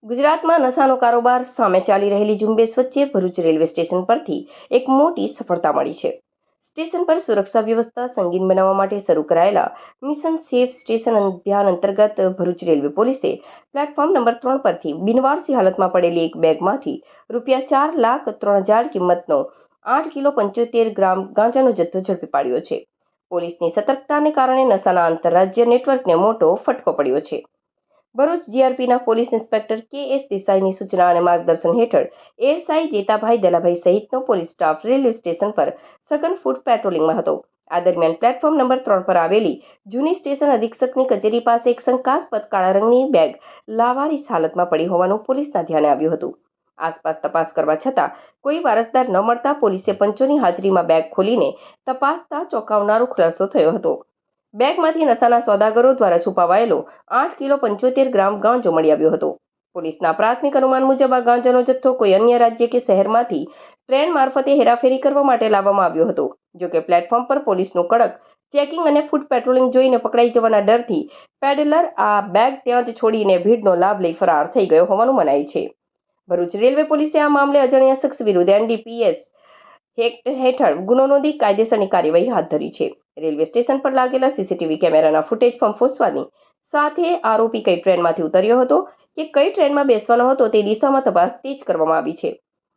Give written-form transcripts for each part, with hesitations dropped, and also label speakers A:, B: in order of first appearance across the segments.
A: ગુજરાતમાં નશાનો કારોબાર સામે ચાલી રહેલી ઝુંબેશ વચ્ચે ભરૂચ રેલવે સ્ટેશન પરથી એક મોટી સફળતા મળી છે. સ્ટેશન પર સુરક્ષા વ્યવસ્થા સંગીન બનાવવા માટે શરૂ કરાયેલા મિશન સેફ સ્ટેશન અભિયાન અંતર્ગત ભરૂચ રેલવે પોલીસે પ્લેટફોર્મ નંબર 3 પરથી બિનવારસી હાલતમાં પડેલી એક બેગમાંથી ₹4,03,000 કિંમતનો 8 કિલો 75 ગ્રામ ગાંજાનો જથ્થો ઝડપી પાડ્યો છે. પોલીસની સતર્કતાને કારણે નશાના આંતરરાજ્ય નેટવર્કને મોટો ફટકો પડ્યો છે. ભરૂચ જીઆરપીના પોલીસ ઇન્સ્પેક્ટર કે.એસ. દેસાઈની સૂચના અને માર્ગદર્શન હેઠળ એએસઆઈ જેતાભાઈ દલાભાઈ સહિતનો પોલીસ સ્ટાફ રેલવે સ્ટેશન પર સઘન ફૂટ પેટ્રોલિંગમાં હતો. આ દરમિયાન પ્લેટફોર્મ નંબર 3 પર આવેલી જૂની સ્ટેશન અધિક્ષકની કચેરી પાસે એક શંકાસ્પદ કાળા રંગની બેગ લાવારીસ હાલતમાં પડી હોવાનું પોલીસના ધ્યાને આવ્યું હતું. આસપાસ તપાસ કરવા છતાં કોઈ વારસદાર ન મળતા પોલીસે પંચોની હાજરીમાં બેગ ખોલીને તપાસતા ચોંકાવનારો ખુલાસો થયો હતો. બેગમાંથી નશાના સોદાગરો દ્વારા છુપાવાયેલો 8 કિલો 75 ગ્રામ ગાંજો મળી આવ્યો હતો. પોલીસના પ્રાથમિક અનુમાન મુજબ આ ગાંજાનો જથ્થો કોઈ અન્ય રાજ્ય કે શહેરમાંથી ટ્રેન મારફતે હેરાફેરી કરવા માટે લાવવામાં આવ્યો હતો. જોકે પ્લેટફોર્મ પર પોલીસનું કડક ચેકિંગ અને ફૂટ પેટ્રોલિંગ જોઈને પકડાઈ જવાના ડરથી પેડલર આ બેગ ત્યાં જ છોડીને ભીડનો લાભ લઈ ફરાર થઈ ગયો હોવાનું મનાય છે. ભરૂચ રેલવે પોલીસે આ મામલે અજાણ્યા શખ્સ વિરુદ્ધ એનડીપીએસ હેઠળ ગુનો નોંધી કાયદેસરની કાર્યવાહી હાથ ધરી છે. રેલવે સ્ટેશન પર લાગેલા સીસીટીવી કેમેરાના ફૂટેજ ફંફોસવાની સાથે આરોપી કઈ ટ્રેનમાંથી ઉતર્યો હતો કે કઈ ટ્રેનમાં બેસવાનો હતો તે દિશામાં તપાસ તેજ કરવામાં આવી છે.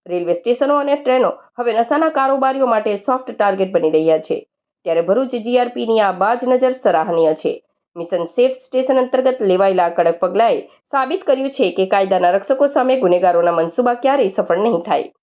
A: રેલવે સ્ટેશનો અને ટ્રેનો હવે નશાના કારોબારીઓ માટે સોફ્ટ ટાર્ગેટ બની રહ્યા છે. ત્યારે ભરૂચ જીઆરપીની આ બાજ નજર સરાહનીય છે. મિશન સેફ સ્ટેશન અંતર્ગત લેવાયેલા કડક પગલાંએ સાબિત કર્યું છે કે કાયદાના રક્ષકો સામે ગુનેગારોના મનસૂબા ક્યારેય સફળ નહીં થાય.